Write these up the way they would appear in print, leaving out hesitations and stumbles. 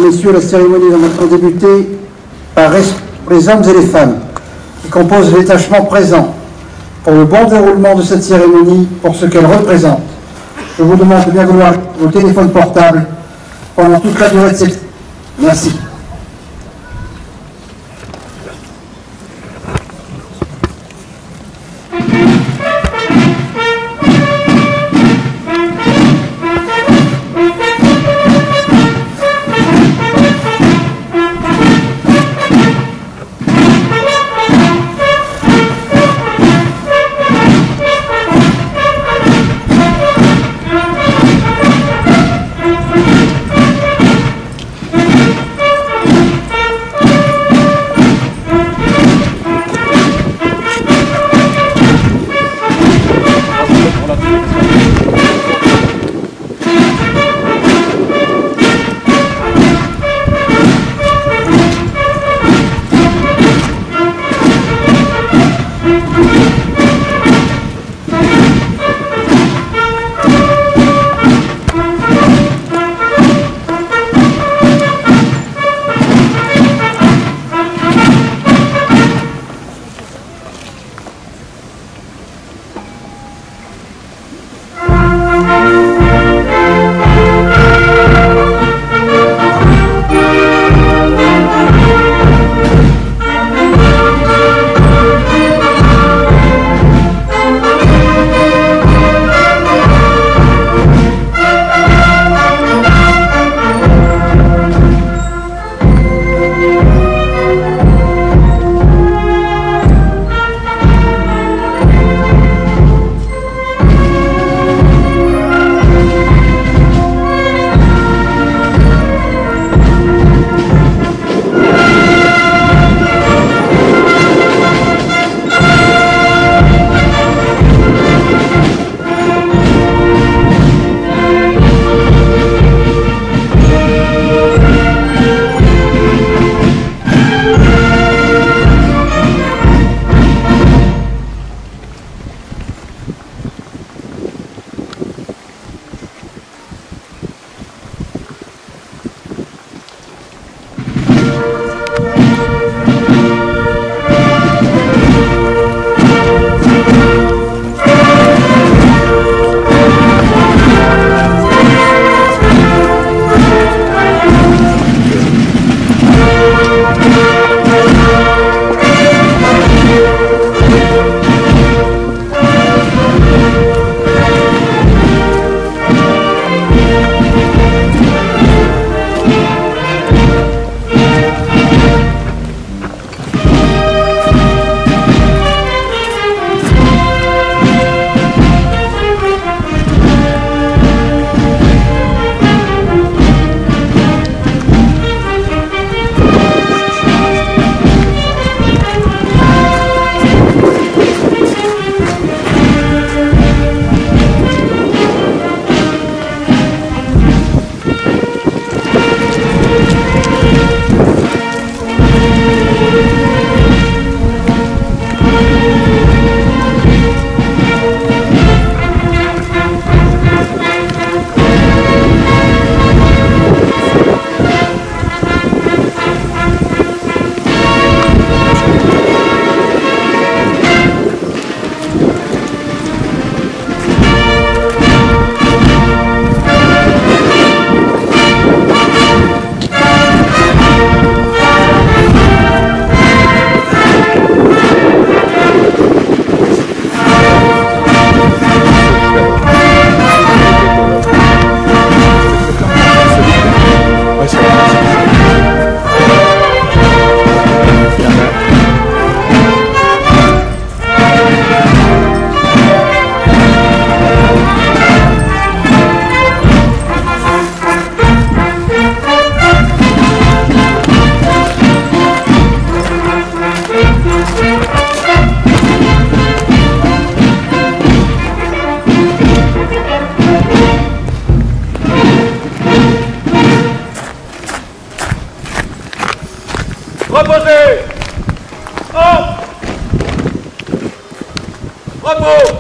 et messieurs, la cérémonie va maintenant débuter par les hommes et les femmes qui composent le détachement présent pour le bon déroulement de cette cérémonie, pour ce qu'elle représente. Je vous demande de bien vouloir vos téléphones portables pendant toute la durée de cette... Merci. Reposez. Hop. Repos.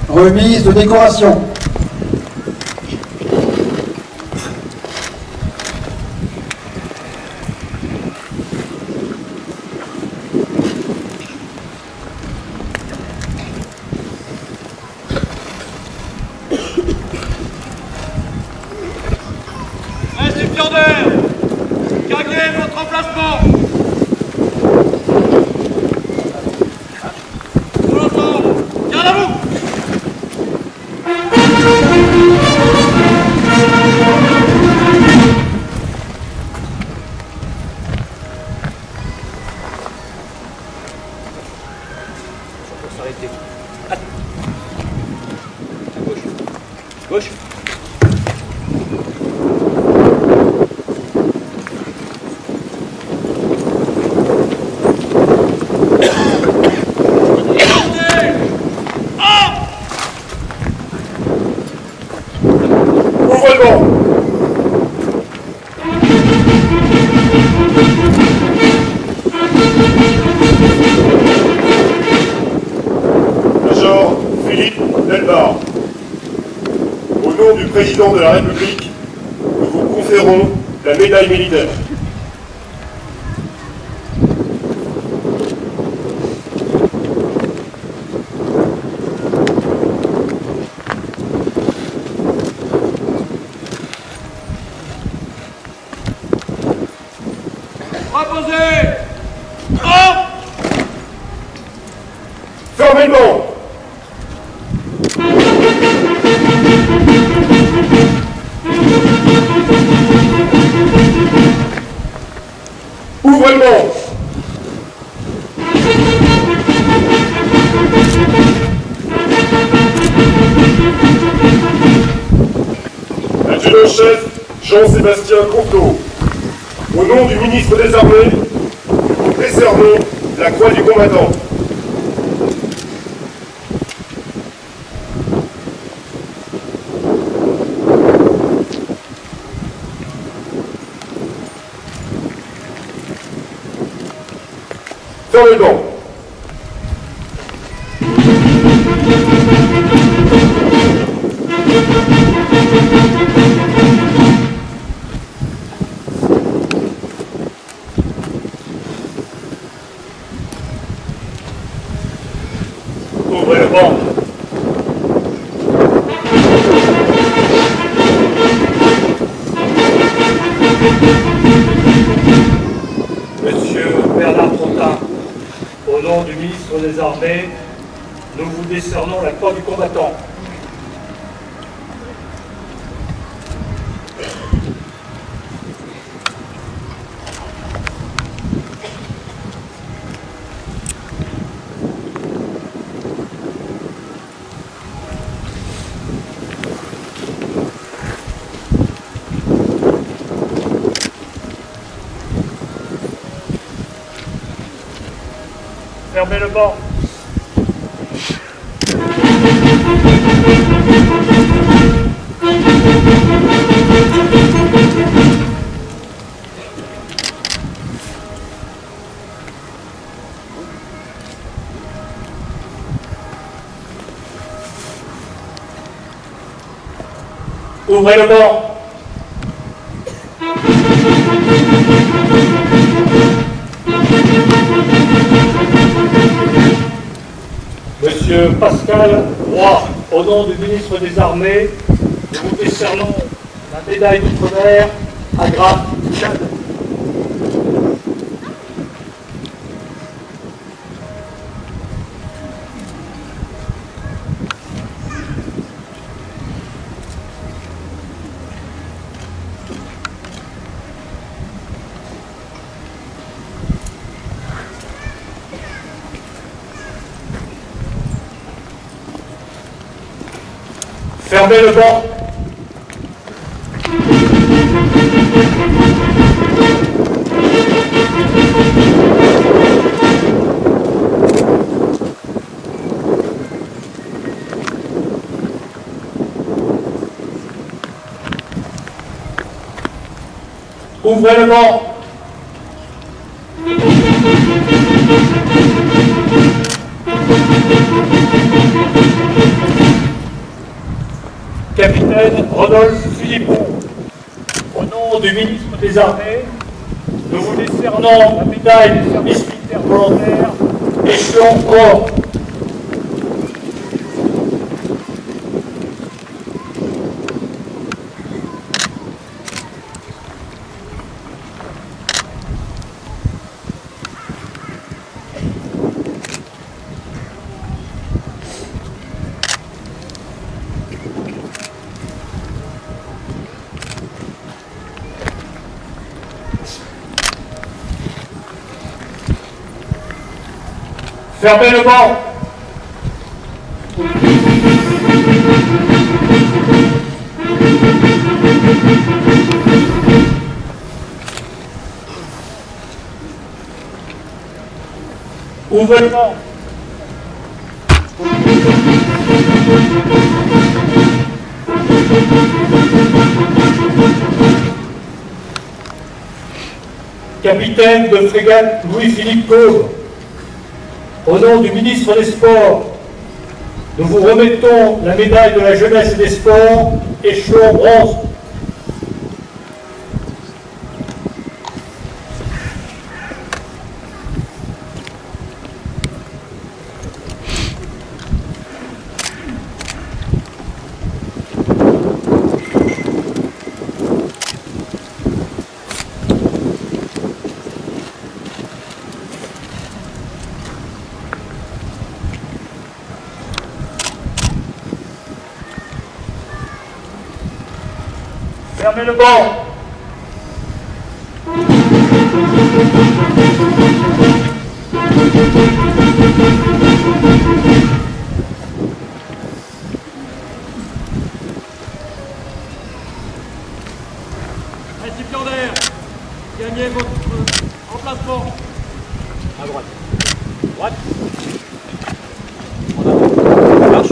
Remise de décoration. s'arrêter. À gauche. Gauche. Ouvre le banc. Major Philippe Delbar, au nom du président de la République, nous vous conférons la médaille militaire. Reposez. Hop. Fermez le banc. Ouvre le banc. Adjudant-chef Jean-Sébastien Courteau, au nom du ministre des Armées, nous décernons la croix du combattant. Fermez le banc. Ouvrez le banc. Monsieur Bernard Trottin, au nom du ministre des Armées, nous vous décernons la croix du combattant. Fermez le banc. Ouvrez le banc. Monsieur Pascal Roy, au nom du ministre des Armées, nous vous décernons la médaille d'outre-mer à Grappe, Tchad. Fermez le banc. Ouvrez le banc. Capitaine Rodolphe Philippon, au nom du ministre des Armées, nous vous décernons la médaille du service militaire volontaire, échelon or. Fermez le banc. Ouvrez le banc. Capitaine de frégate Louis-Philippe Cauve, au nom du ministre des Sports, nous vous remettons la médaille de la jeunesse et des sports, échelon bronze. Fermez le banc. Récipiendaire, gagnez votre emplacement. À droite. Droite. En avant. Marche.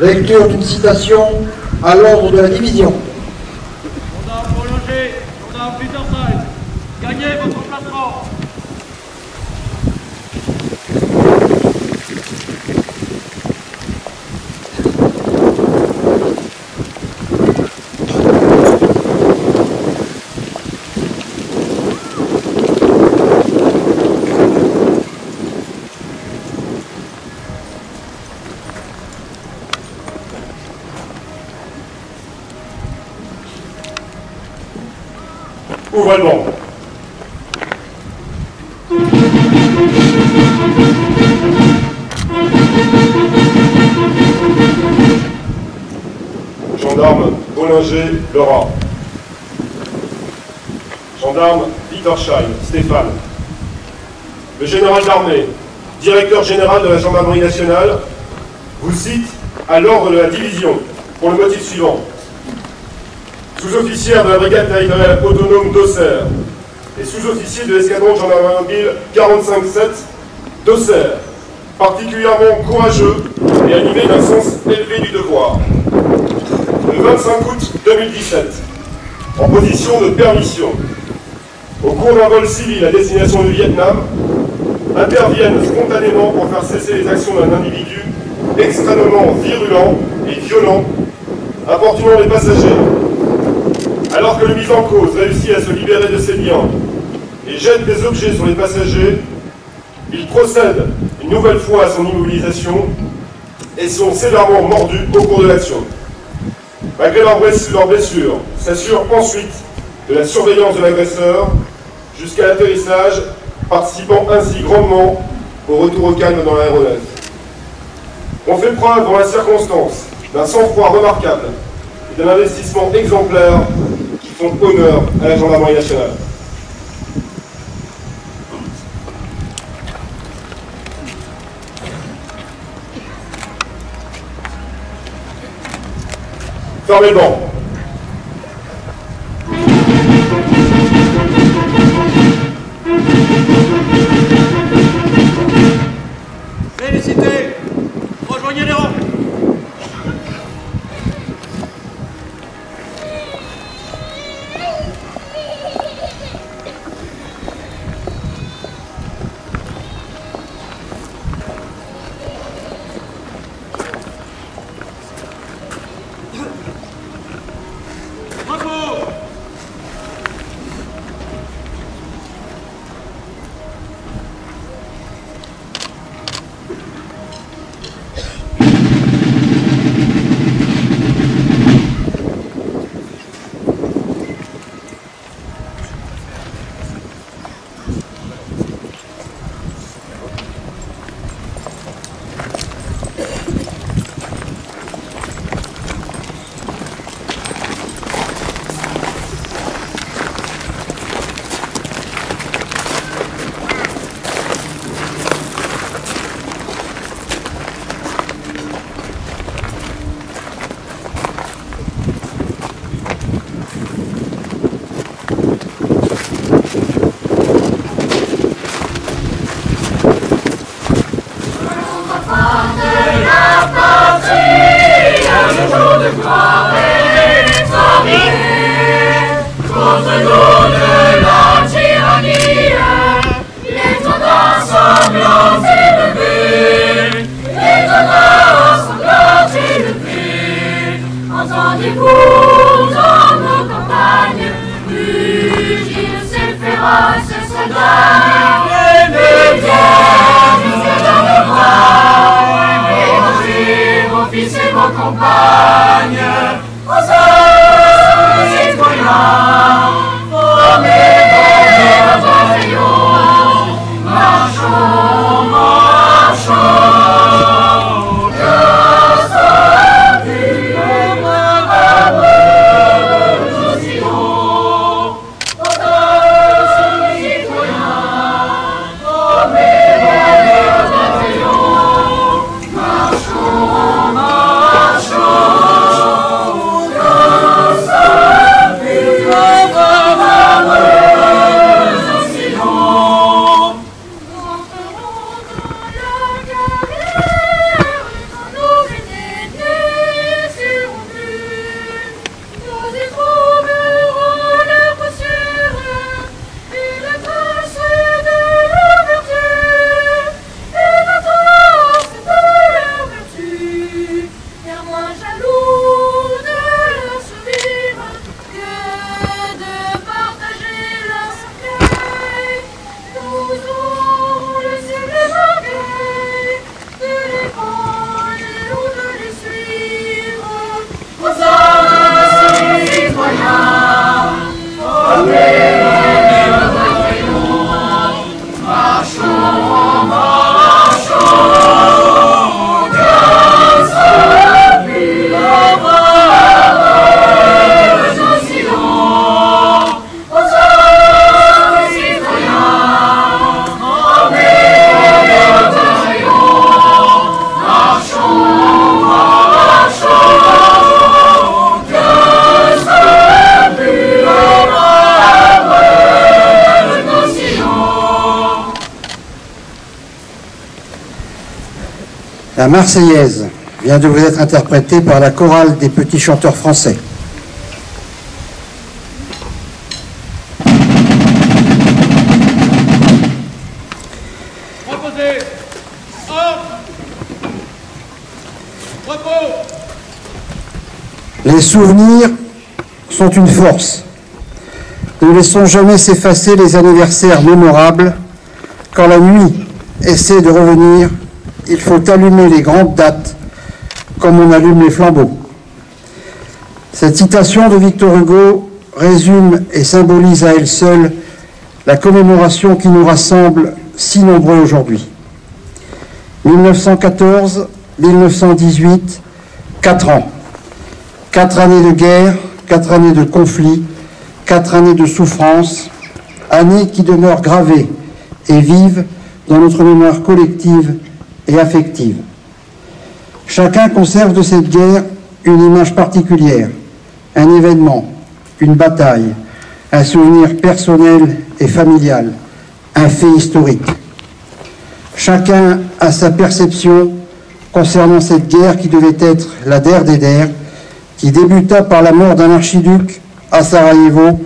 Lecture d'une citation à l'ordre de la division. Gendarme prolongé, gendarme Peterside, gagnez votre emplacement. Ouvrez le banc. Gendarme Bollinger, Laura. Gendarme Petersheim, Stéphane. Le général d'armée, directeur général de la gendarmerie nationale, vous cite à l'ordre de la division pour le motif suivant. Sous-officière de la brigade territoriale autonome d'Auxerre et sous-officier de l'escadron de gendarmerie mobile 45-7 d'Auxerre, particulièrement courageux et animé d'un sens élevé du devoir. Le 25 août 2017, en position de permission, au cours d'un vol civil à destination du Vietnam, interviennent spontanément pour faire cesser les actions d'un individu extrêmement virulent et violent, importunant les passagers. Alors que le mis en cause réussit à se libérer de ses biens et jette des objets sur les passagers, il procède une nouvelle fois à son immobilisation et sont sévèrement mordus au cours de l'action. Malgré leurs blessures, s'assure ensuite de la surveillance de l'agresseur jusqu'à l'atterrissage, participant ainsi grandement au retour au calme dans l'aéronef. On fait preuve dans la circonstance d'un sang-froid remarquable et d'un investissement exemplaire qui font honneur à la gendarmerie nationale. Fermez le banc. Félicité, rejoignez les rangs. fils et vos compagnes, aux hommes citoyens, formez vos bataillons, marchons, marchons, que soit le brave nos irons, aux hommes citoyens, formez vos bataillons, marchons, marchons, que soit le brave nos irons. Nous rentrerons de la carrière quand nos aînés seront venus. Nous y trouverons la poussière et la trace de leur vertu, et la trace de leur vertu. Car moins jaloux de leur survivre que de partager leur cercueil, nous aurons laissé les orgueils de les prendre ou de les suivre. Aux hommes citoyens, formez vos bataillons, marchons, marchons, que soit le brave nos irons. Aux hommes citoyens, formez vos bataillons, marchons, marchons, que soit le brave nos irons. La Marseillaise vient de vous être interprétée par la chorale des petits chanteurs français. Reposez. Ordre. Repos. Les souvenirs sont une force. Ne laissons jamais s'effacer les anniversaires mémorables. Quand la nuit essaie de revenir, il faut allumer les grandes dates comme on allume les flambeaux. Cette citation de Victor Hugo résume et symbolise à elle seule la commémoration qui nous rassemble si nombreux aujourd'hui. 1914, 1918, 4 ans. 4 années de guerre, 4 années de conflit, 4 années de souffrance, années qui demeurent gravées et vives dans notre mémoire collective et affective. Chacun conserve de cette guerre une image particulière, un événement, une bataille, un souvenir personnel et familial, un fait historique. Chacun a sa perception concernant cette guerre qui devait être la der des der, qui débuta par la mort d'un archiduc à Sarajevo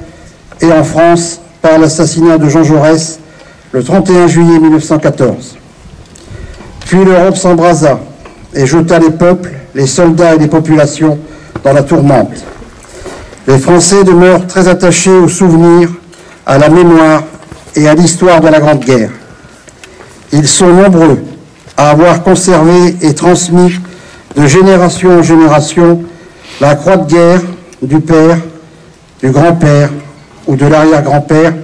et en France par l'assassinat de Jean Jaurès le 31 juillet 1914. Puis l'Europe s'embrasa et jeta les peuples, les soldats et les populations dans la tourmente. Les Français demeurent très attachés aux souvenirs, à la mémoire et à l'histoire de la Grande Guerre. Ils sont nombreux à avoir conservé et transmis de génération en génération la croix de guerre du père, du grand-père ou de l'arrière-grand-père,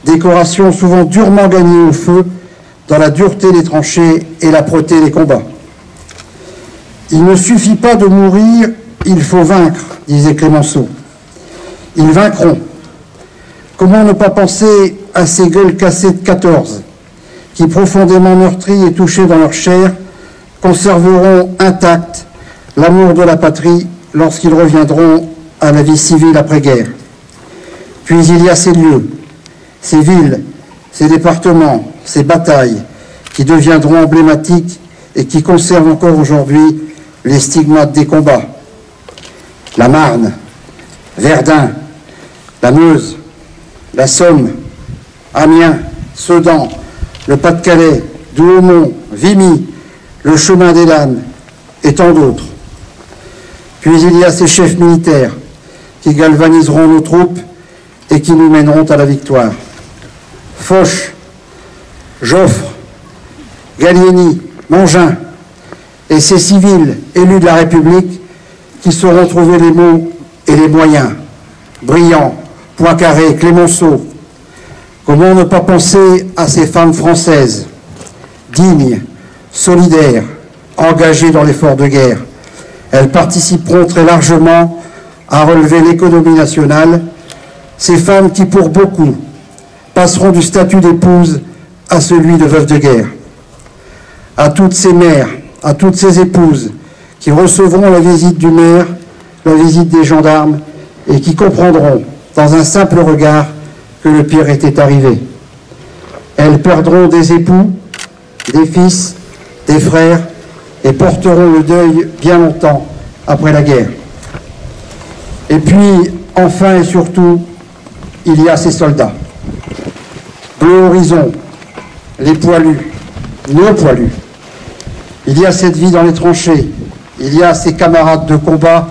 décoration souvent durement gagnée au feu dans la dureté des tranchées et l'âpreté des combats. Il ne suffit pas de mourir, il faut vaincre, disait Clémenceau. Ils vaincront. Comment ne pas penser à ces gueules cassées de 14, qui, profondément meurtries et touchées dans leur chair, conserveront intact l'amour de la patrie lorsqu'ils reviendront à la vie civile après-guerre. Puis il y a ces lieux, ces villes, ces départements, ces batailles qui deviendront emblématiques et qui conservent encore aujourd'hui les stigmates des combats. La Marne, Verdun, la Meuse, la Somme, Amiens, Sedan, le Pas-de-Calais, Douaumont, Vimy, le chemin des Lannes et tant d'autres. Puis il y a ces chefs militaires qui galvaniseront nos troupes et qui nous mèneront à la victoire. Foch, Joffre, Gallieni, Mangin, et ces civils élus de la République qui sauront trouver les mots et les moyens. Briand, Poincaré, Clémenceau. Comment ne pas penser à ces femmes françaises, dignes, solidaires, engagées dans l'effort de guerre. Elles participeront très largement à relever l'économie nationale, ces femmes qui, pour beaucoup, passeront du statut d'épouse à celui de veuve de guerre. À toutes ces mères, à toutes ces épouses qui recevront la visite du maire, la visite des gendarmes et qui comprendront, dans un simple regard, que le pire était arrivé. Elles perdront des époux, des fils, des frères et porteront le deuil bien longtemps après la guerre. Et puis, enfin et surtout, il y a ces soldats. Bleu horizon, les poilus, nos poilus. Il y a cette vie dans les tranchées, il y a ces camarades de combat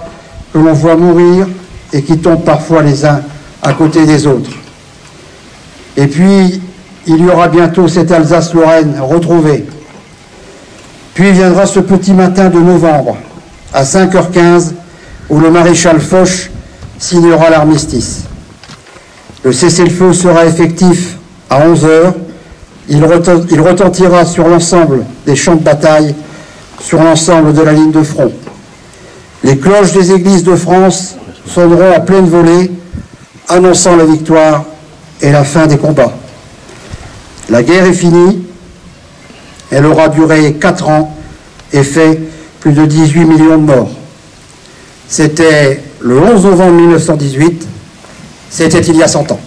que l'on voit mourir et qui tombent parfois les uns à côté des autres. Et puis, il y aura bientôt cette Alsace-Lorraine retrouvée. Puis viendra ce petit matin de novembre, à 5h15, où le maréchal Foch signera l'armistice. Le cessez-le-feu sera effectif à 11h. Il retentira sur l'ensemble des champs de bataille, sur l'ensemble de la ligne de front. Les cloches des églises de France sonneront à pleine volée, annonçant la victoire et la fin des combats. La guerre est finie. Elle aura duré 4 ans et fait plus de 18 millions de morts. C'était le 11 novembre 1918, c'était il y a 100 ans.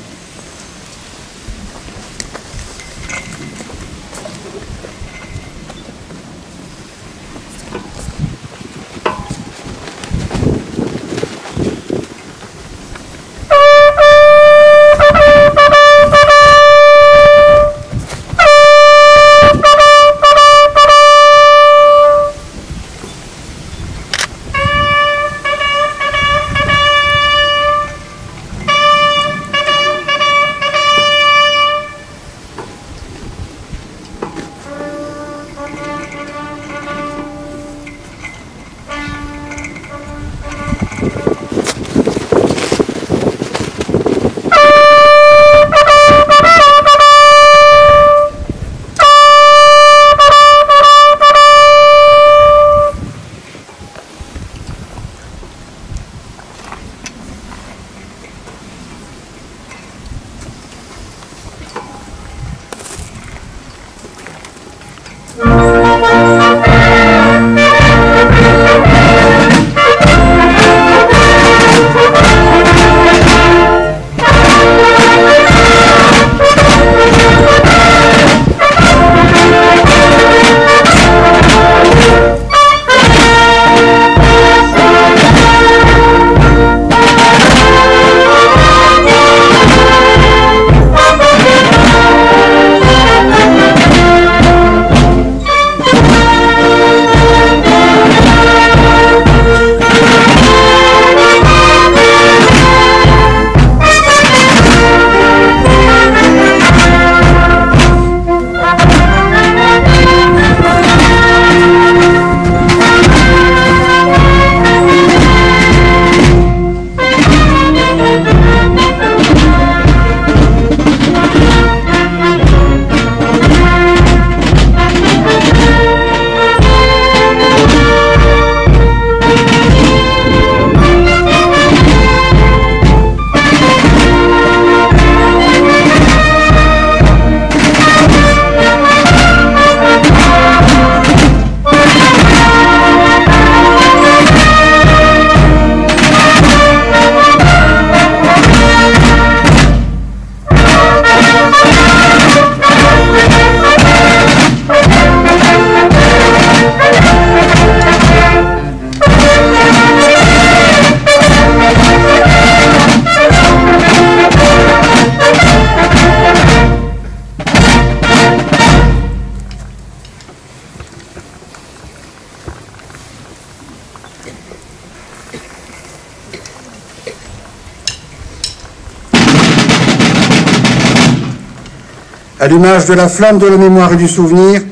Allumage de la flamme de la mémoire et du souvenir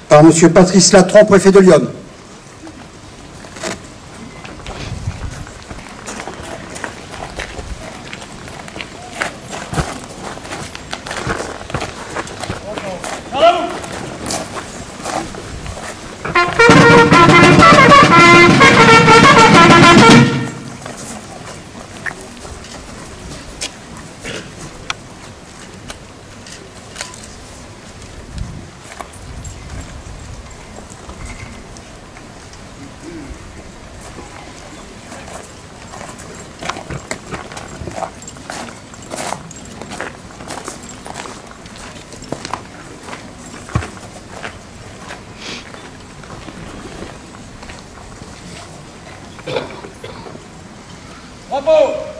par M. Patrice Latron, préfet de Lyon. Drapeau.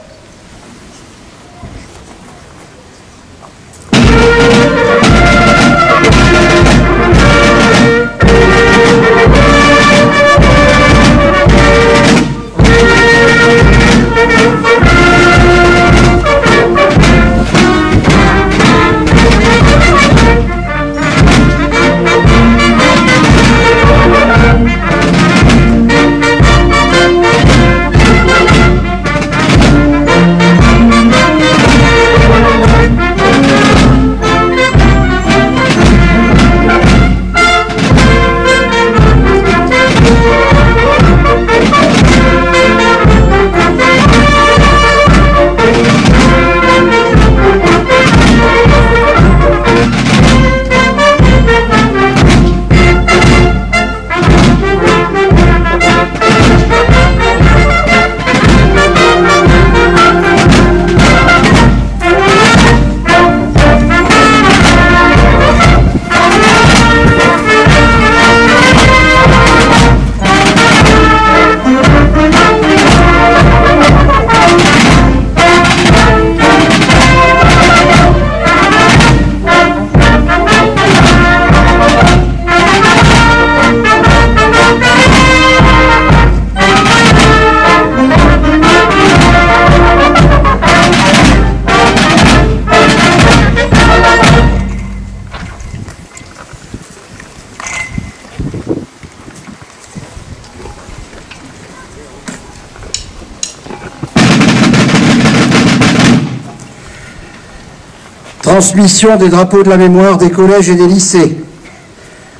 Transmission des drapeaux de la mémoire des collèges et des lycées.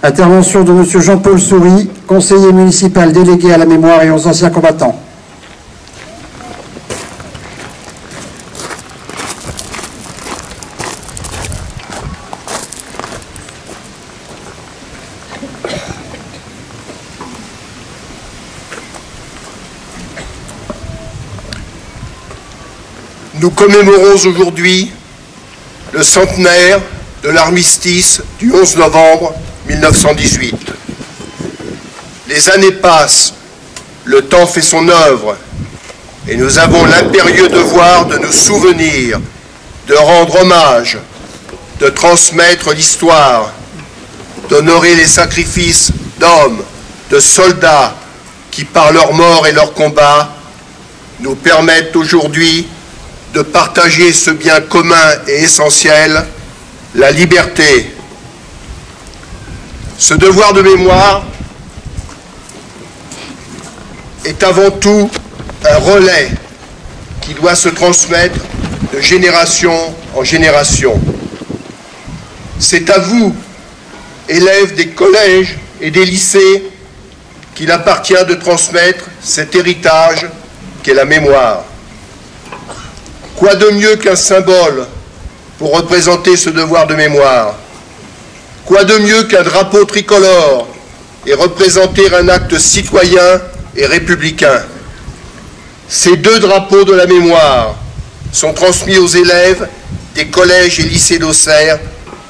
Intervention de M. Jean-Paul Souris, conseiller municipal délégué à la mémoire et aux anciens combattants. Nous commémorons aujourd'hui le centenaire de l'armistice du 11 novembre 1918. Les années passent, le temps fait son œuvre, et nous avons l'impérieux devoir de nous souvenir, de rendre hommage, de transmettre l'histoire, d'honorer les sacrifices d'hommes, de soldats qui, par leur mort et leur combat, nous permettent aujourd'hui de partager ce bien commun et essentiel, la liberté. Ce devoir de mémoire est avant tout un relais qui doit se transmettre de génération en génération. C'est à vous, élèves des collèges et des lycées, qu'il appartient de transmettre cet héritage qu'est la mémoire. Quoi de mieux qu'un symbole pour représenter ce devoir de mémoire? Quoi de mieux qu'un drapeau tricolore et représenter un acte citoyen et républicain? Ces deux drapeaux de la mémoire sont transmis aux élèves des collèges et lycées d'Auxerre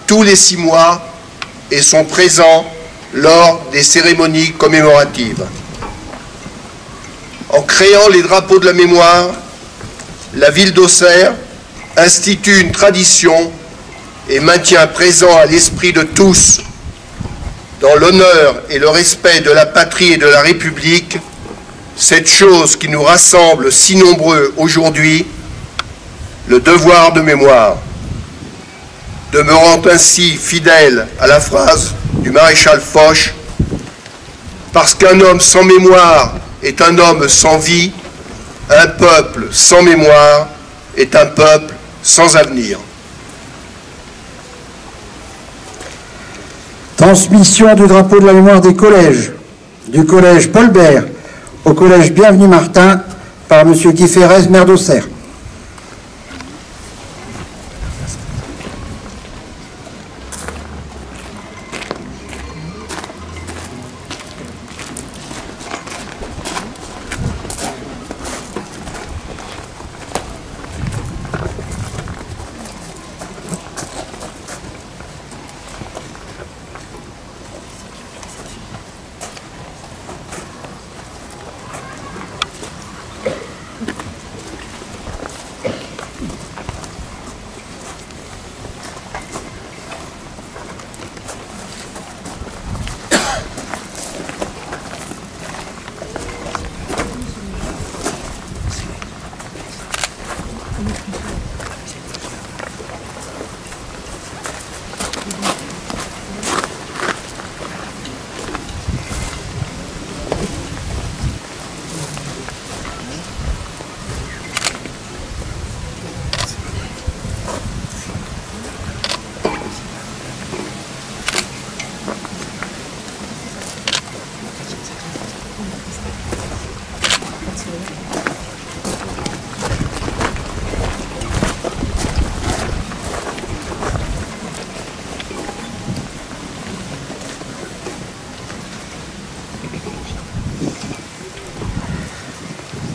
tous les 6 mois et sont présents lors des cérémonies commémoratives. En créant les drapeaux de la mémoire, la ville d'Auxerre institue une tradition et maintient présent à l'esprit de tous, dans l'honneur et le respect de la patrie et de la République, cette chose qui nous rassemble si nombreux aujourd'hui, le devoir de mémoire. Demeurant ainsi fidèle à la phrase du maréchal Foch, parce qu'un homme sans mémoire est un homme sans vie, un peuple sans mémoire est un peuple sans avenir. Transmission du drapeau de la mémoire des collèges, du collège Paul Bert au collège Bienvenu Martin par M. Guy Ferrez, maire d'Auxerre.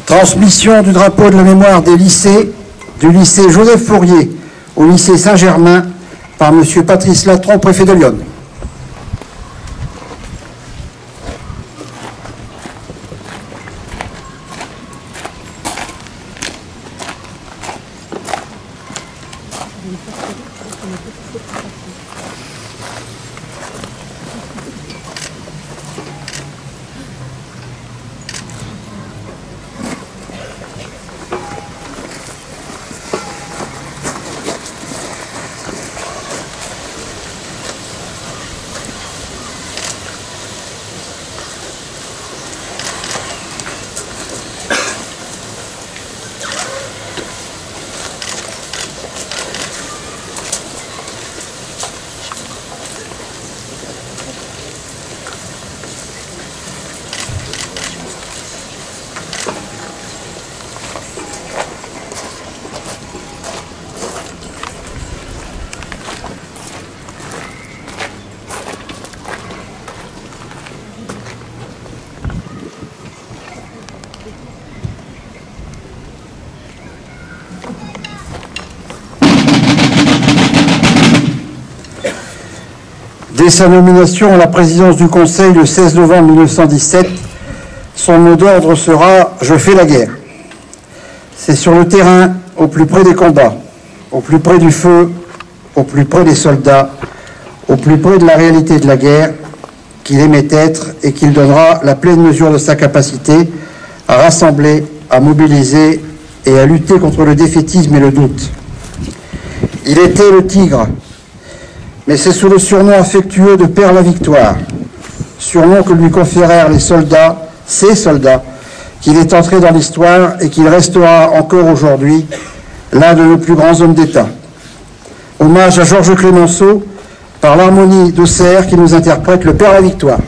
Transmission du drapeau de la mémoire des lycées, du lycée Joseph Fourier au lycée Saint-Germain par M. Patrice Latron, préfet de Lyon. Dès sa nomination à la présidence du Conseil le 16 novembre 1917, son mot d'ordre sera « Je fais la guerre ». C'est sur le terrain, au plus près des combats, au plus près du feu, au plus près des soldats, au plus près de la réalité de la guerre, qu'il aimait être et qu'il donnera la pleine mesure de sa capacité à rassembler, à mobiliser et à lutter contre le défaitisme et le doute. Il était le tigre, mais c'est sous le surnom affectueux de Père la Victoire, surnom que lui conférèrent les soldats, ces soldats, qu'il est entré dans l'histoire et qu'il restera encore aujourd'hui l'un de nos plus grands hommes d'État. Hommage à Georges Clemenceau par l'harmonie d'Auxerre qui nous interprète le Père la Victoire.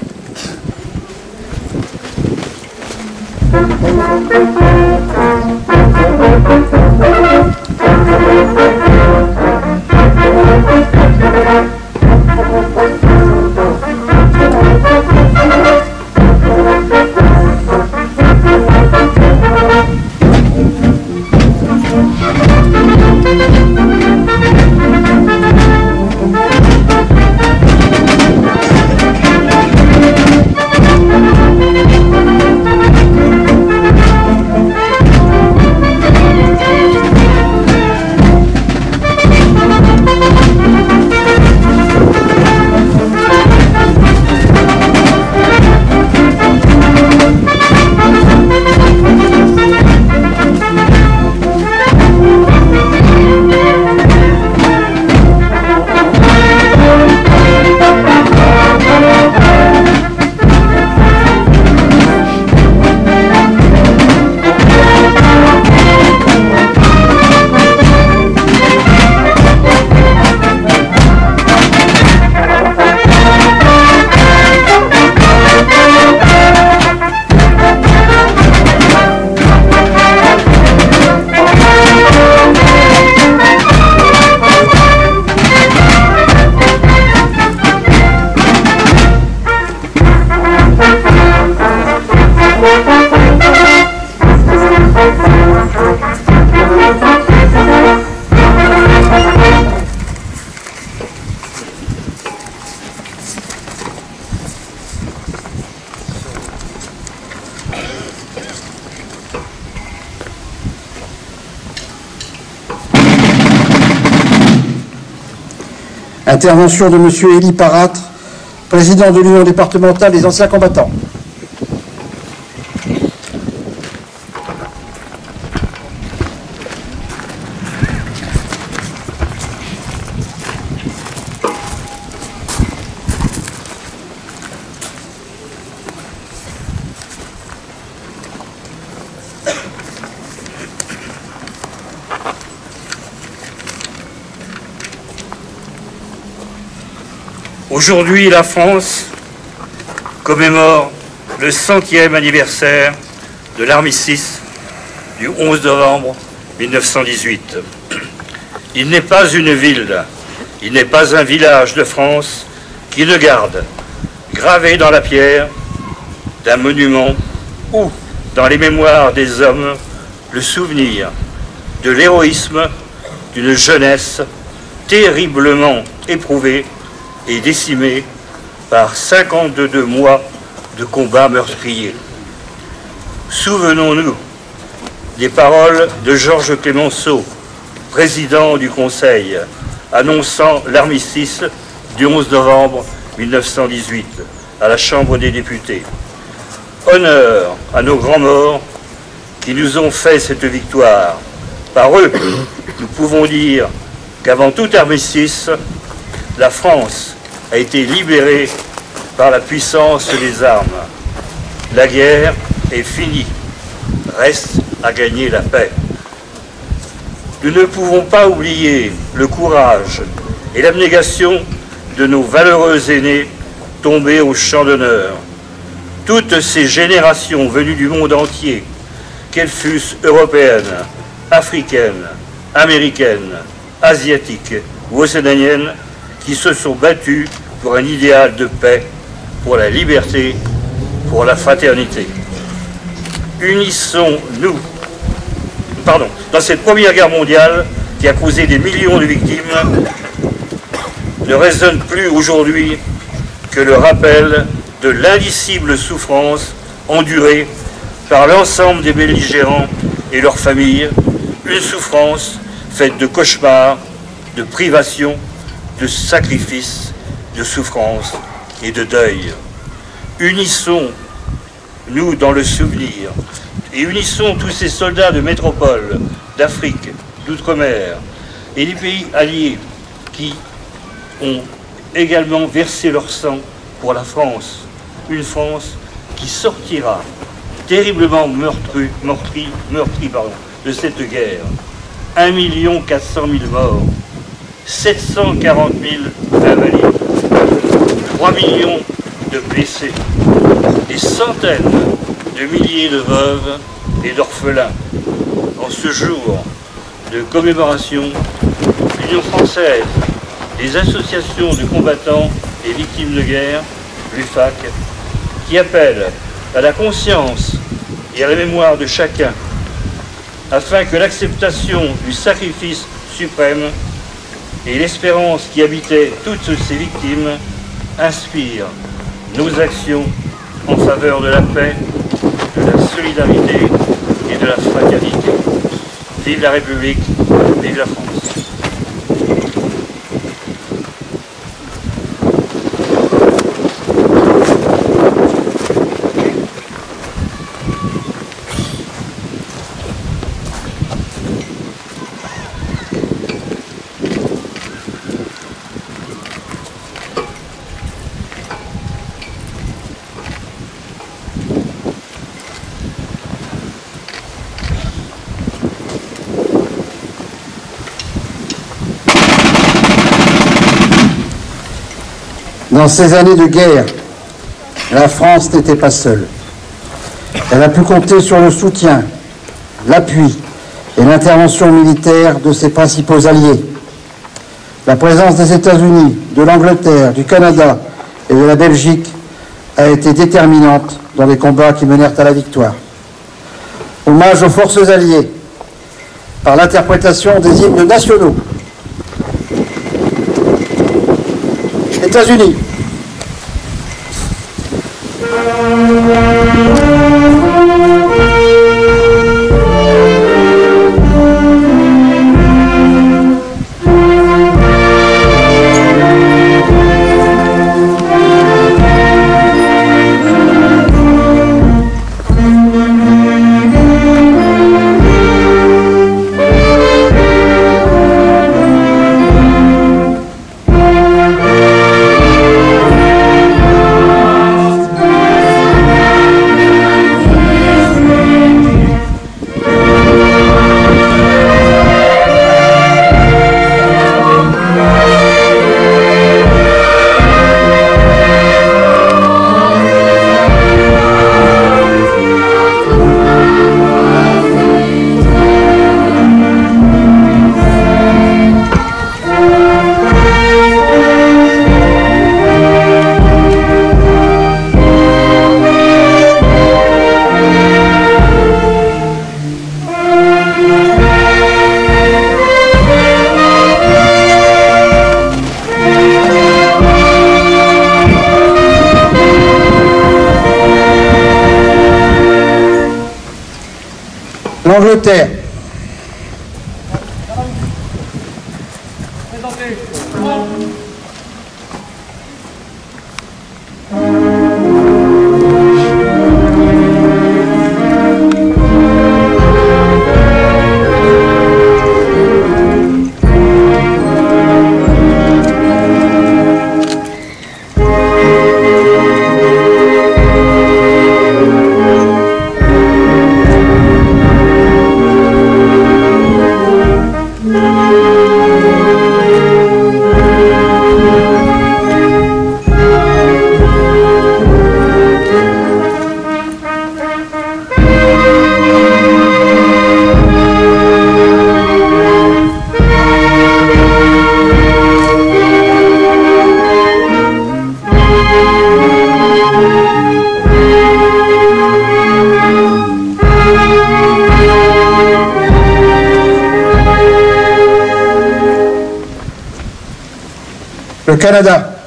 Intervention de M. Élie Parâtre, président de l'Union départementale des anciens combattants. Aujourd'hui, la France commémore le 100e anniversaire de l'armistice du 11 novembre 1918. Il n'est pas une ville, il n'est pas un village de France qui ne garde, gravé dans la pierre d'un monument ou dans les mémoires des hommes, le souvenir de l'héroïsme d'une jeunesse terriblement éprouvée et décimée par 52 mois de combats meurtriers. Souvenons-nous des paroles de Georges Clemenceau, président du Conseil, annonçant l'armistice du 11 novembre 1918 à la Chambre des députés. Honneur à nos grands morts qui nous ont fait cette victoire. Par eux, nous pouvons dire qu'avant tout armistice, la France a été libérée par la puissance des armes. La guerre est finie. Reste à gagner la paix. Nous ne pouvons pas oublier le courage et l'abnégation de nos valeureux aînés tombés au champ d'honneur. Toutes ces générations venues du monde entier, qu'elles fussent européennes, africaines, américaines, asiatiques ou océaniennes, qui se sont battues pour un idéal de paix, pour la liberté, pour la fraternité. Unissons-nous. Dans cette première guerre mondiale qui a causé des millions de victimes, ne résonne plus aujourd'hui que le rappel de l'indicible souffrance endurée par l'ensemble des belligérants et leurs familles, une souffrance faite de cauchemars, de privations, de sacrifices, de souffrances et de deuil. Unissons-nous dans le souvenir et unissons tous ces soldats de métropole, d'Afrique, d'outre-mer et des pays alliés qui ont également versé leur sang pour la France, une France qui sortira terriblement meurtrie de cette guerre. 1 400 000 morts, 740 000 invalides, 3 millions de blessés, des centaines de milliers de veuves et d'orphelins. En ce jour de commémoration, l'Union française, les associations de combattants et victimes de guerre, l'UFAC, qui appellent à la conscience et à la mémoire de chacun, afin que l'acceptation du sacrifice suprême et l'espérance qui habitait toutes ces victimes inspirent nos actions en faveur de la paix, de la solidarité et de la fraternité. Vive la République, vive la France. Dans ces années de guerre, la France n'était pas seule. Elle a pu compter sur le soutien, l'appui et l'intervention militaire de ses principaux alliés. La présence des États-Unis, de l'Angleterre, du Canada et de la Belgique a été déterminante dans les combats qui menèrent à la victoire. Hommage aux forces alliées par l'interprétation des hymnes nationaux. États-Unis. l'Angleterre, Présentez. le Canada,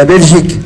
la Belgique,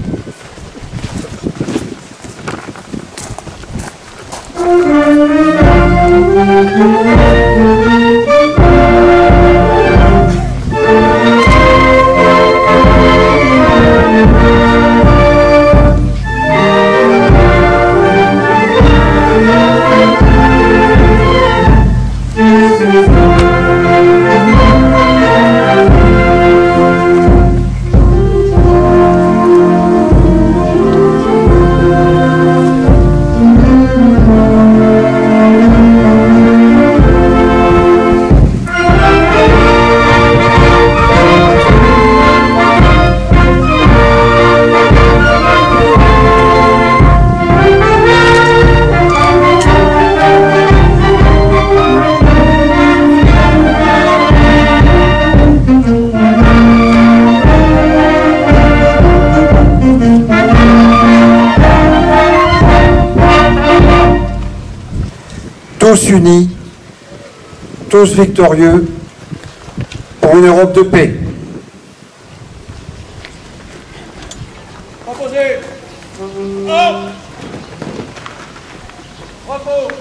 tous unis, tous victorieux pour une Europe de paix. Proposez. Hop. Repos.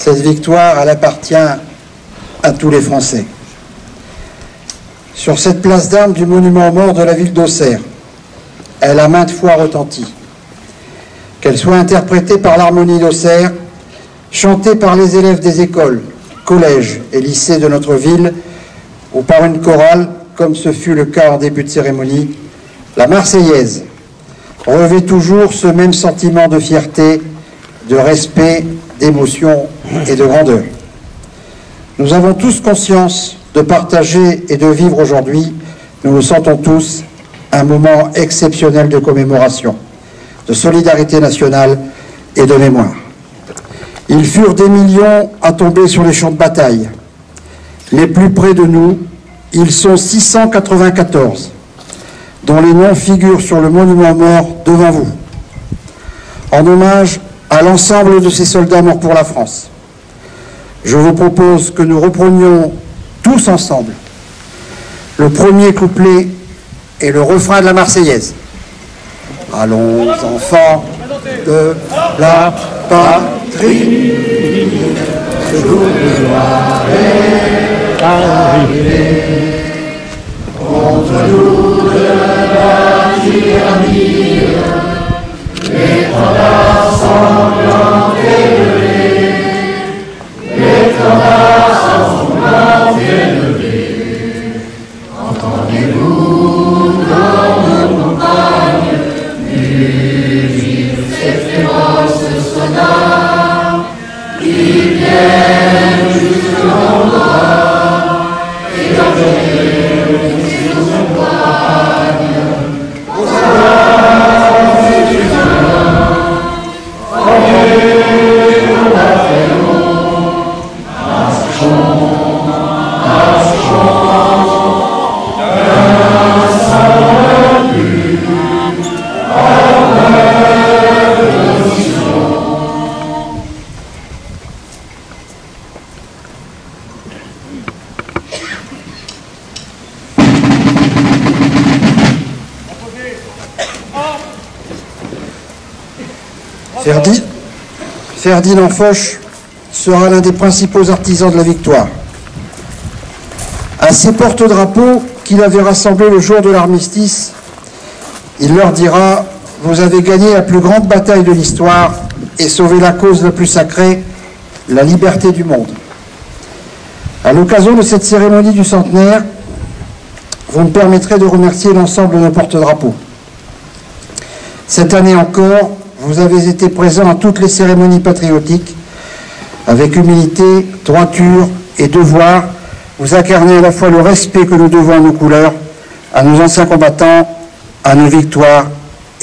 Cette victoire, elle appartient à tous les Français. Sur cette place d'armes du monument aux morts de la ville d'Auxerre, elle a maintes fois retenti. Qu'elle soit interprétée par l'harmonie d'Auxerre, chantée par les élèves des écoles, collèges et lycées de notre ville, ou par une chorale, comme ce fut le cas en début de cérémonie, la Marseillaise revêt toujours ce même sentiment de fierté, de respect, d'émotion et de grandeur. Nous avons tous conscience de partager et de vivre aujourd'hui, nous le sentons tous, un moment exceptionnel de commémoration, de solidarité nationale et de mémoire. Ils furent des millions à tomber sur les champs de bataille. Mais plus près de nous, ils sont 694, dont les noms figurent sur le monument mort devant vous. En hommage à l'ensemble de ces soldats morts pour la France, je vous propose que nous reprenions tous ensemble le premier couplet et le refrain de la Marseillaise. Allons, enfants de la patrie, ce jour de gloire est arrivé. Contre nous de la tyrannie, l'étendard sanglant élevé, l'étendard sanglant élevé. Entendez-vous dans nos montagnes mugir ces féroces soldats qui viennent jusqu'en bas et garder nos campagnes aux armes du Seigneur. Envoyez nos bataillons, marchons, marchons. Ferdinand Foch sera l'un des principaux artisans de la victoire. À ces porte-drapeaux qu'il avait rassemblés le jour de l'armistice, il leur dira « Vous avez gagné la plus grande bataille de l'histoire et sauvé la cause la plus sacrée, la liberté du monde. » À l'occasion de cette cérémonie du centenaire, vous me permettrez de remercier l'ensemble de nos porte-drapeaux. Cette année encore, vous avez été présents à toutes les cérémonies patriotiques, avec humilité, droiture et devoir. Vous incarnez à la fois le respect que nous devons à nos couleurs, à nos anciens combattants, à nos victoires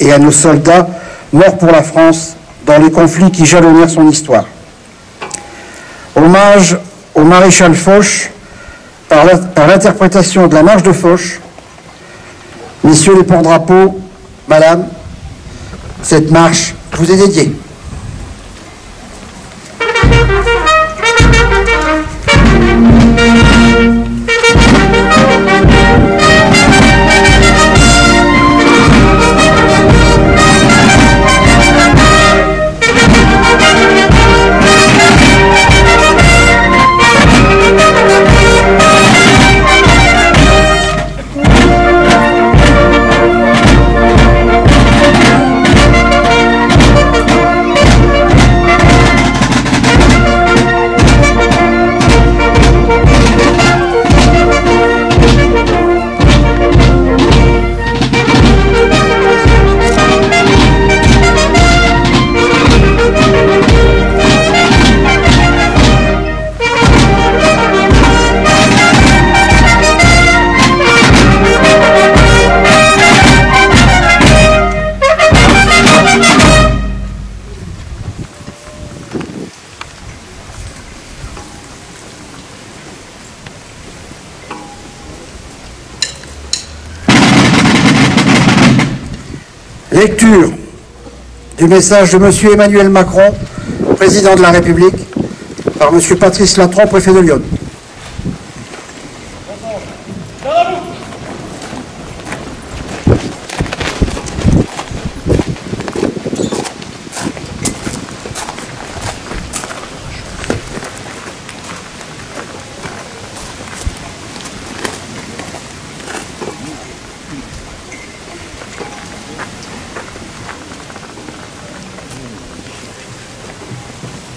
et à nos soldats morts pour la France dans les conflits qui jalonnèrent son histoire. Hommage au maréchal Foch par l'interprétation de la marche de Foch. Messieurs les porte-drapeaux, Madame, cette marche vous est dédiée. Lecture du message de M. Emmanuel Macron, président de la République, par M. Patrice Latron, préfet de Lyon.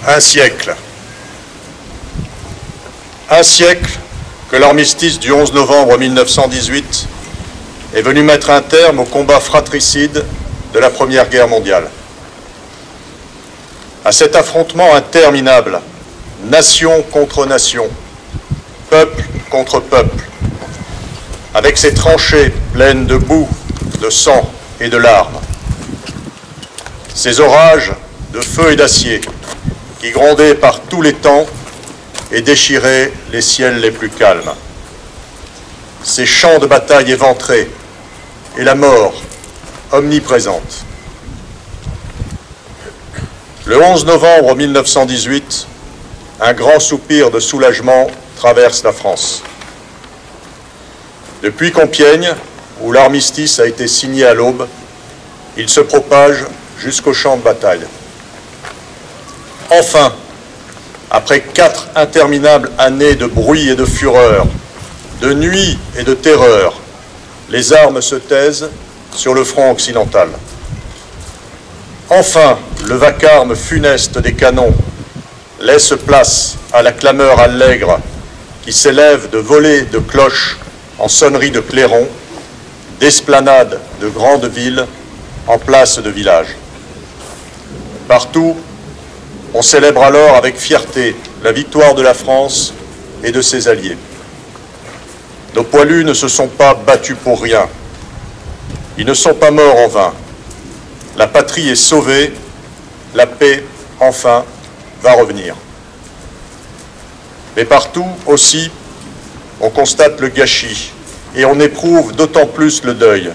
Un siècle. Un siècle que l'armistice du 11 novembre 1918 est venu mettre un terme au combat fratricide de la Première Guerre mondiale. À cet affrontement interminable, nation contre nation, peuple contre peuple, avec ses tranchées pleines de boue, de sang et de larmes, ces orages de feu et d'acier qui grondaient par tous les temps et déchiraient les ciels les plus calmes, ces champs de bataille éventrés et la mort omniprésente. Le 11 novembre 1918, un grand soupir de soulagement traverse la France. Depuis Compiègne, où l'armistice a été signé à l'aube, il se propage jusqu'au champ de bataille. Enfin, après 4 interminables années de bruit et de fureur, de nuit et de terreur, les armes se taisent sur le front occidental. Enfin, le vacarme funeste des canons laisse place à la clameur allègre qui s'élève de volées de cloches en sonnerie de clairons, d'esplanades de grandes villes en places de villages. Partout, on célèbre alors avec fierté la victoire de la France et de ses alliés. Nos poilus ne se sont pas battus pour rien. Ils ne sont pas morts en vain. La patrie est sauvée, la paix, enfin, va revenir. Mais partout aussi, on constate le gâchis et on éprouve d'autant plus le deuil.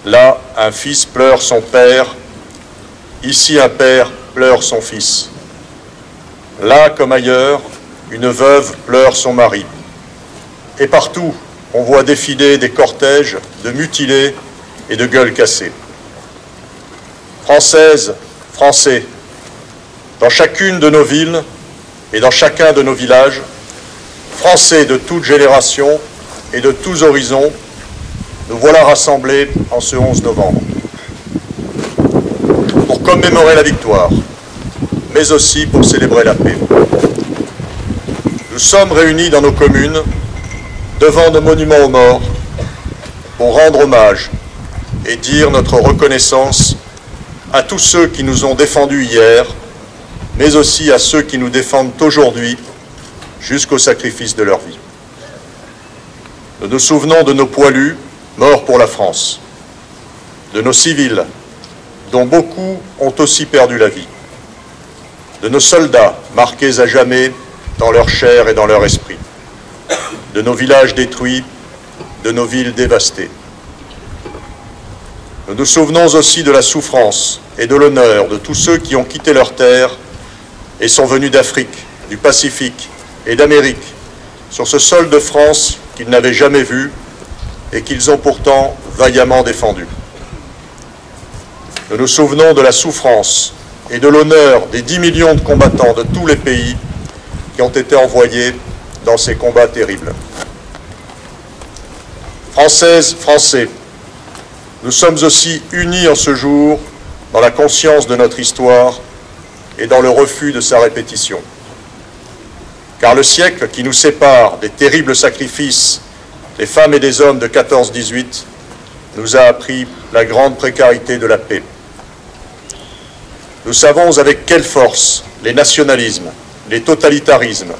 Là, un fils pleure son père, ici un père pleure son fils. Là, comme ailleurs, une veuve pleure son mari. Et partout, on voit défiler des cortèges de mutilés et de gueules cassées. Françaises, Français, dans chacune de nos villes et dans chacun de nos villages, Français de toutes générations et de tous horizons, nous voilà rassemblés en ce 11 novembre. Pour commémorer la victoire, mais aussi pour célébrer la paix. Nous sommes réunis dans nos communes, devant nos monuments aux morts, pour rendre hommage et dire notre reconnaissance à tous ceux qui nous ont défendus hier, mais aussi à ceux qui nous défendent aujourd'hui, jusqu'au sacrifice de leur vie. Nous nous souvenons de nos poilus, morts pour la France, de nos civils, dont beaucoup ont aussi perdu la vie, de nos soldats marqués à jamais dans leur chair et dans leur esprit, de nos villages détruits, de nos villes dévastées. Nous nous souvenons aussi de la souffrance et de l'honneur de tous ceux qui ont quitté leur terre et sont venus d'Afrique, du Pacifique et d'Amérique, sur ce sol de France qu'ils n'avaient jamais vu et qu'ils ont pourtant vaillamment défendu. Nous nous souvenons de la souffrance et de l'honneur des 10 millions de combattants de tous les pays qui ont été envoyés dans ces combats terribles. Françaises, Français, nous sommes aussi unis en ce jour dans la conscience de notre histoire et dans le refus de sa répétition. Car le siècle qui nous sépare des terribles sacrifices des femmes et des hommes de 14-18 nous a appris la grande précarité de la paix. Nous savons avec quelle force les nationalismes, les totalitarismes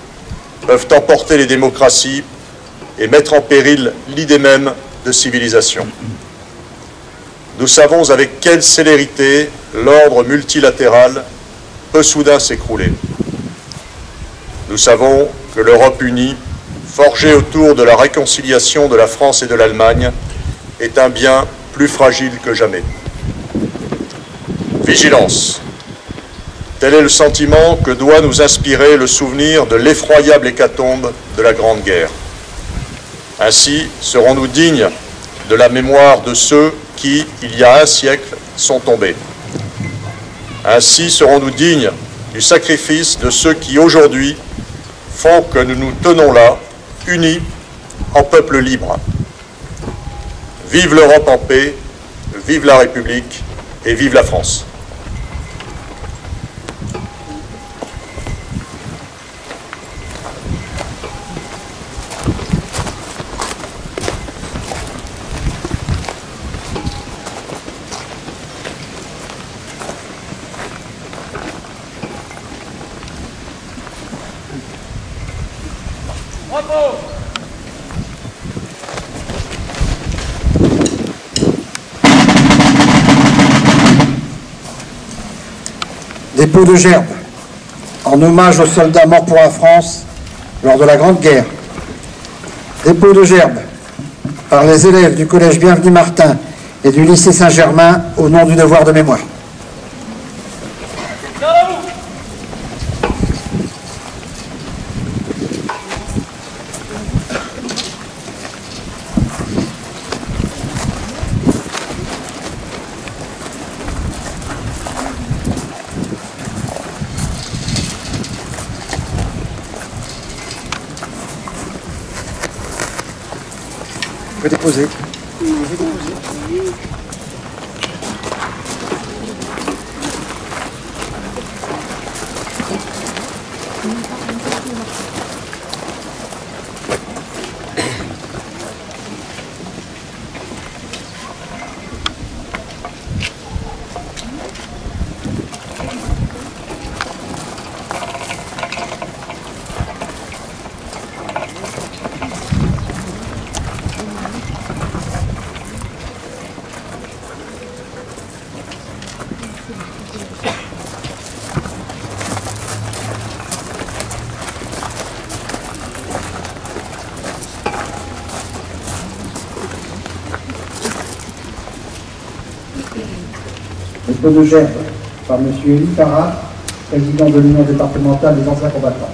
peuvent emporter les démocraties et mettre en péril l'idée même de civilisation. Nous savons avec quelle célérité l'ordre multilatéral peut soudain s'écrouler. Nous savons que l'Europe unie, forgée autour de la réconciliation de la France et de l'Allemagne, est un bien plus fragile que jamais. Vigilance. Tel est le sentiment que doit nous inspirer le souvenir de l'effroyable hécatombe de la Grande Guerre. Ainsi serons-nous dignes de la mémoire de ceux qui, il y a un siècle, sont tombés. Ainsi serons-nous dignes du sacrifice de ceux qui, aujourd'hui, font que nous nous tenons là, unis, en peuple libre. Vive l'Europe en paix, vive la République et vive la France. Bravo. Dépôt de gerbes, en hommage aux soldats morts pour la France lors de la Grande Guerre. Dépôt de gerbes, par les élèves du collège Bienvenu Martin et du lycée Saint-Germain au nom du devoir de mémoire. Vous pouvez déposer. Dépôt de gerbes par M. Élie Parra, président de l'Union départementale des anciens combattants.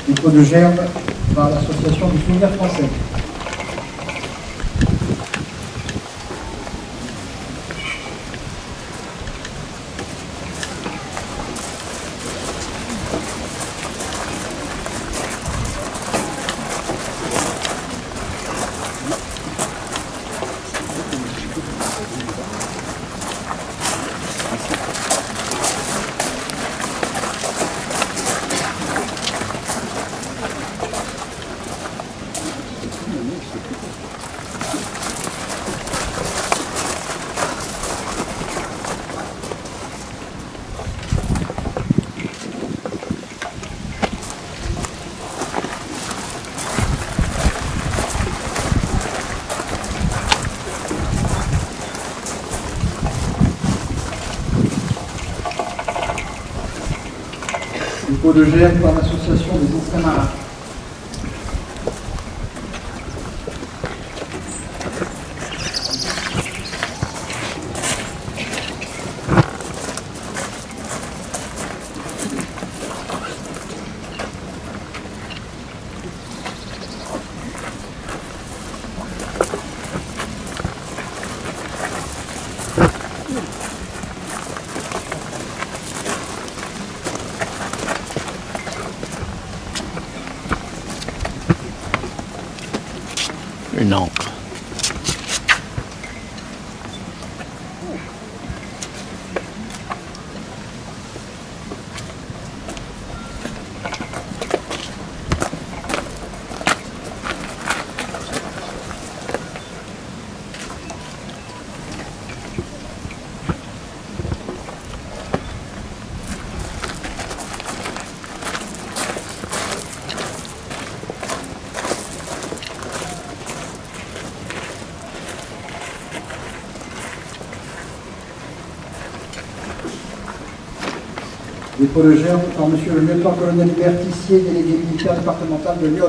Dépôt de gerbes par l'association du souvenir français. Dépôt de gerbes par l'association des anciens marins. Une encre. Dépôt de gerbe par Monsieur le lieutenant-colonel Hubert Tissier, délégué militaire départemental de Lyon.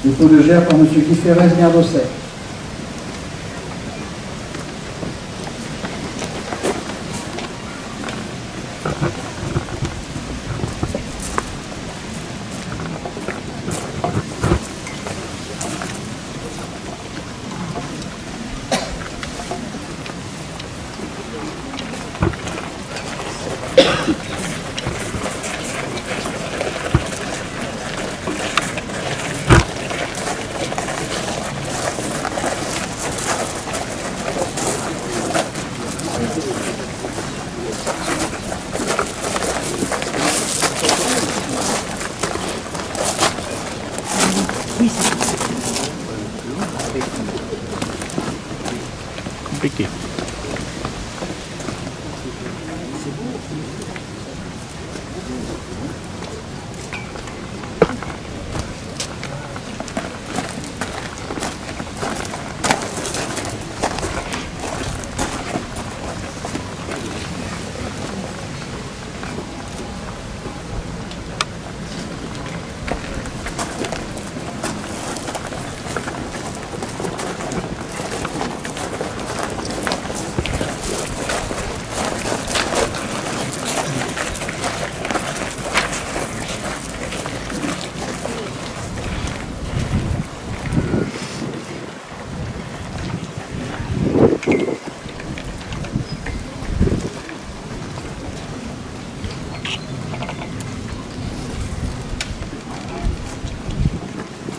Dépôt de gerbe par M. Guy Ferrez, maire d'Auxerre. Compliqué.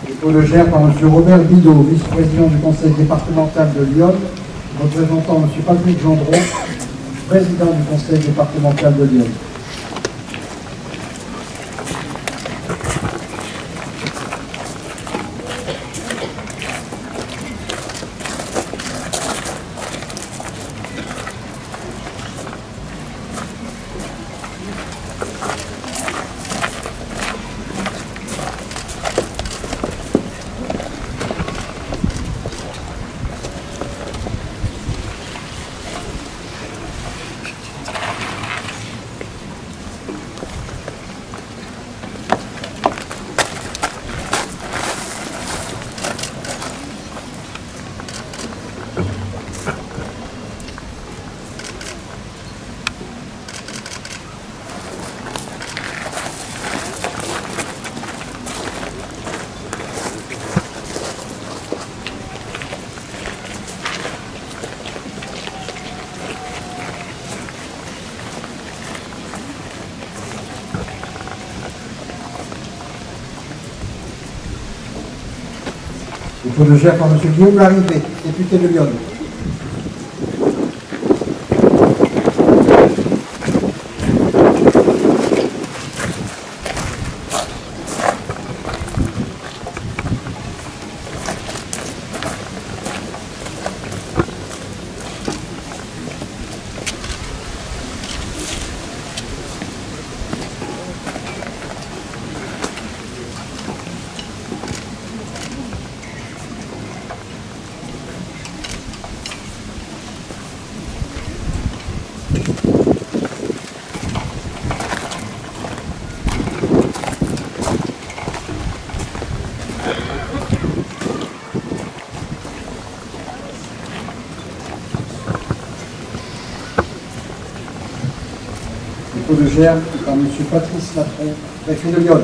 Dépôt de gerbe par M. Robert Bidot, vice-président du conseil départemental de Lyon, représentant M. Patrick Gendron, président du conseil départemental de Lyon. Dépôt de gerbe par M. Guillaume Larrivé, député de Lyon. Dépôt de gerbe par M. Patrice Latron, préfet de Lyon.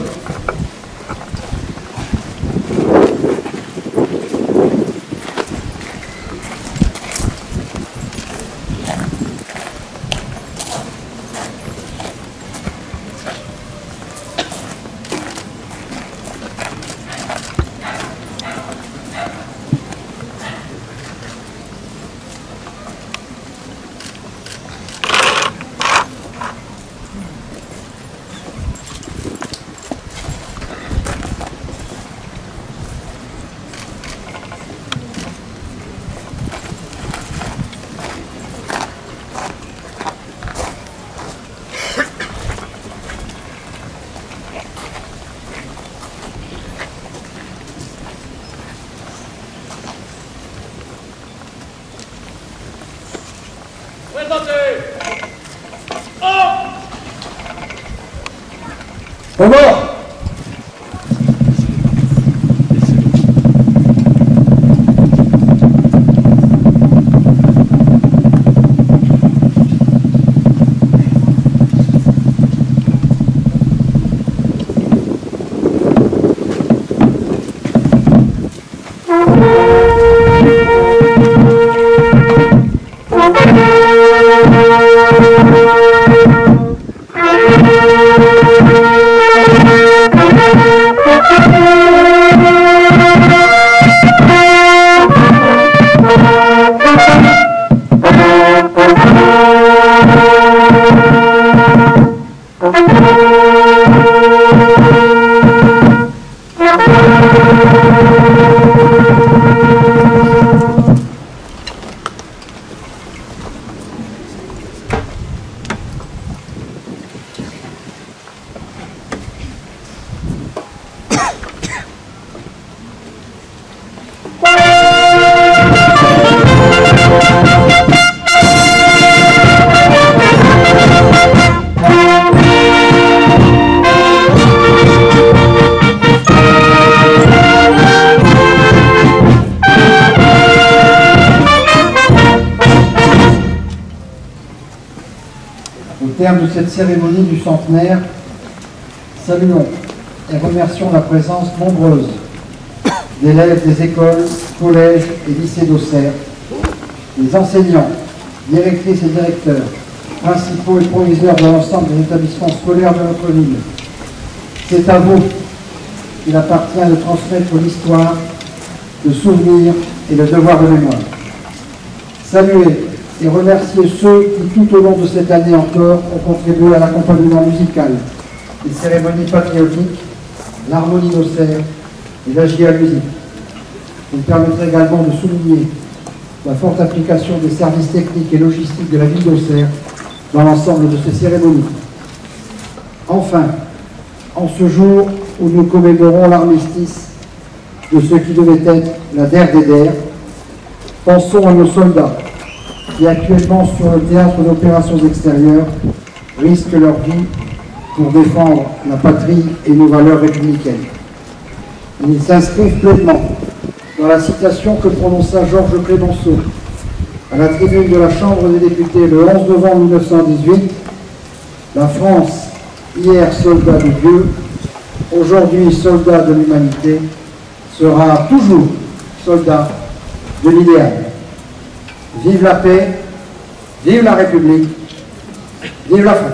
Au mort. Au terme de cette cérémonie du centenaire, saluons et remercions la présence nombreuse d'élèves des écoles, collèges et lycées d'Auxerre, des enseignants, directrices et directeurs, principaux et proviseurs de l'ensemble des établissements scolaires de notre ville. C'est à vous qu'il appartient de transmettre l'histoire, le souvenir et le devoir de mémoire. Saluez et remercier ceux qui, tout au long de cette année encore, ont contribué à l'accompagnement musical, les cérémonies patriotiques, l'harmonie d'Auxerre et la JA Musique. Vous me permettrez également de souligner la forte implication des services techniques et logistiques de la ville d'Auxerre dans l'ensemble de ces cérémonies. Enfin, en ce jour où nous commémorons l'armistice de ce qui devait être la der des der, pensons à nos soldats qui actuellement sur le théâtre d'opérations extérieures risquent leur vie pour défendre la patrie et nos valeurs républicaines. Ils s'inscrivent pleinement dans la citation que prononça Georges Clémenceau à la tribune de la Chambre des députés le 11 novembre 1918. La France, hier soldat de Dieu, aujourd'hui soldat de l'humanité, sera toujours soldat de l'idéal. Vive la paix, vive la République, vive la France.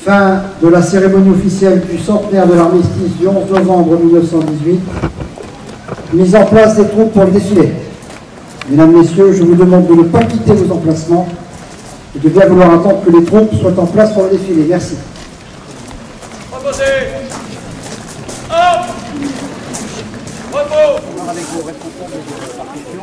Fin de la cérémonie officielle du centenaire de l'armistice du 11 novembre 1918. Mise en place des troupes pour le défilé. Mesdames, Messieurs, je vous demande de ne pas quitter vos emplacements et de bien vouloir attendre que les troupes soient en place pour le défilé. Merci. Reposez. Hop. Repos. Avec vos responsables de partition,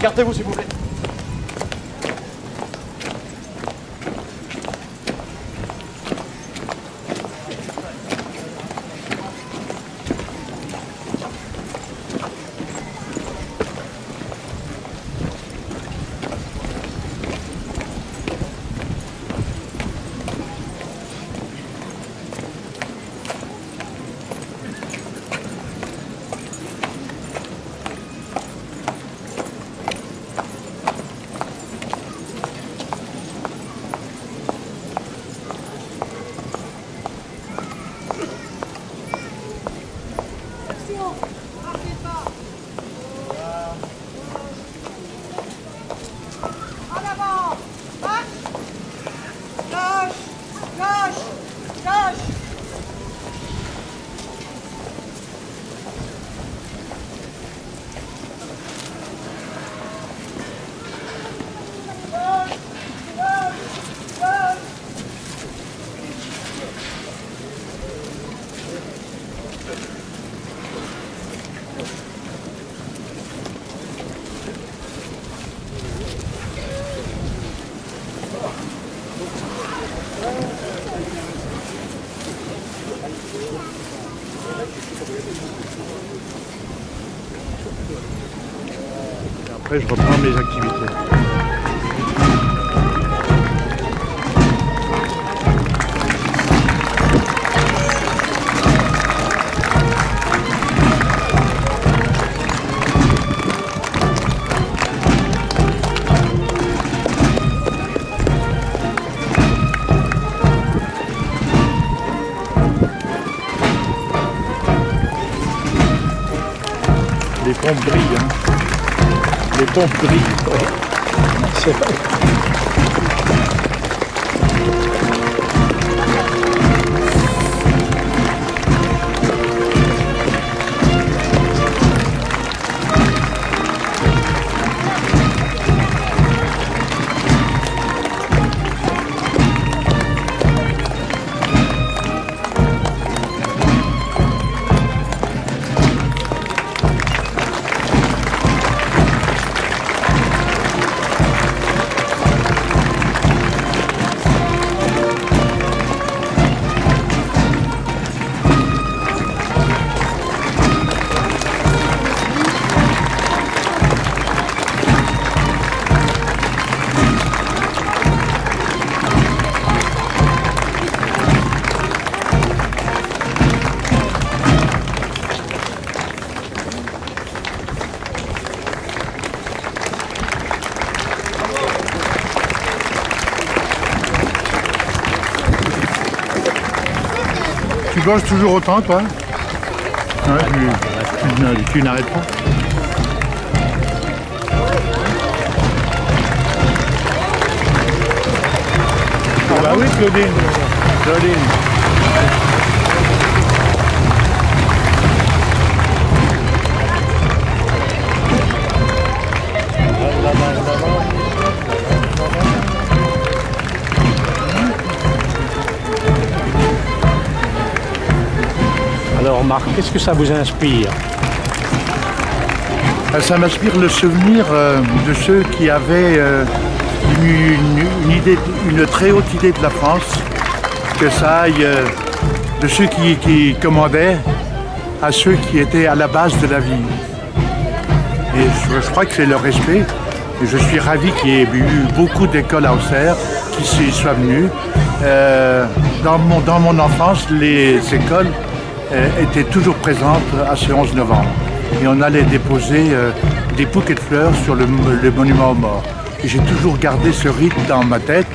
Écartez-vous, s'il vous plaît. Après, je reprends mes activités. Les pompes brillent, hein. Les pompes brillent. C'est vrai. Tu bosses toujours autant, toi? Ouais, tu n'arrêtes pas. Ah bah oui, Claudine. Claudine. Alors Marc, qu'est-ce que ça vous inspire? Ça m'inspire le souvenir de ceux qui avaient une très haute idée de la France, que ça aille de ceux qui commandaient à ceux qui étaient à la base de la vie. Et je crois que c'est leur respect. Et je suis ravi qu'il y ait eu beaucoup d'écoles à Auxerre qui s'y soient venues. Dans mon enfance, les écoles étaient toujours présentes à ce 11 novembre. Et on allait déposer des bouquets de fleurs sur le monument aux morts. Et j'ai toujours gardé ce rite dans ma tête.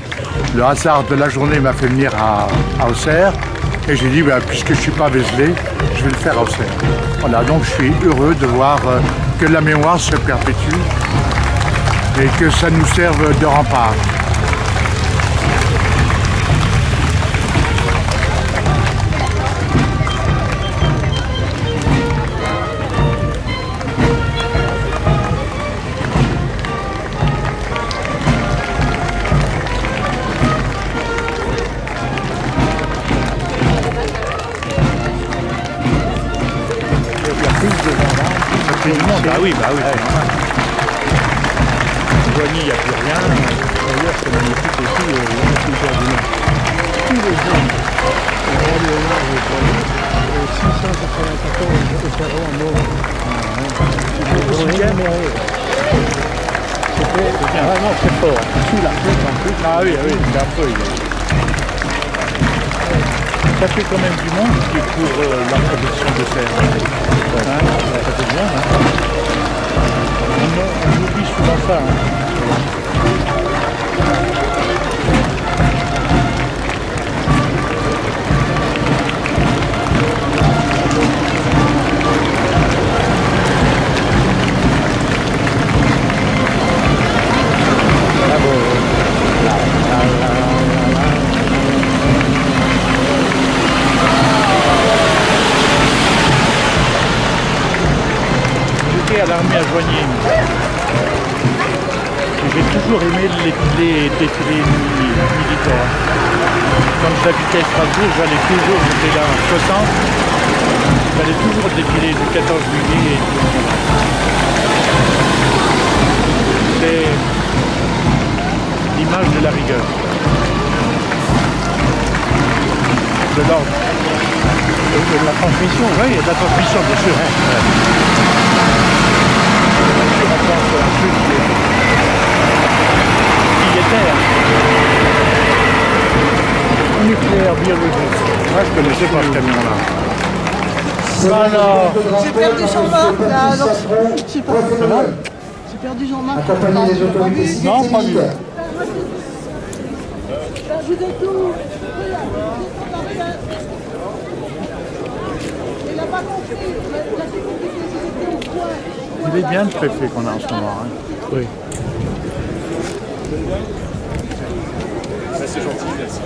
Le hasard de la journée m'a fait venir à Auxerre. Et j'ai dit, puisque je ne suis pas Vézelay, je vais le faire à Auxerre. Voilà, donc je suis heureux de voir que la mémoire se perpétue et que ça nous serve de rempart. Bah oui, c'est normal. Joigny, il n'y a plus rien. D'ailleurs, c'est magnifique aussi, il y a plusieurs du Nord. Tous les gens, on va aller au Nord, 694 opérants morts. C'était vraiment très fort. Sous la flotte en plus. Ah oui, c'est un peu. Ça fait quand même du monde qui est pour la production de terre. Ça fait bien, hein. On oublie souvent ça. été à l'armée à Joigny. J'ai toujours aimé les défilés militaires. Quand j'habitais Strasbourg, j'allais toujours, j'étais là en 60, j'allais toujours défiler du 14 juillet et du 11 novembre. C'est l'image de la rigueur, de l'ordre. De la transmission. Oui, de la transmission, bien sûr. On pense à un truc qui était nucléaire, biologique. Moi, je ne connaissais pas ce camion-là. Alors, j'ai perdu Jean-Marc là, alors je sais pas. J'ai perdu Jean-Marc. Accompagné des autorités non, pas lui. Vous êtes où? Il n'a pas compris. La sécurité, c'était au point. Il est bien le préfet qu'on a en ce moment. Hein. Oui. C'est gentil, merci.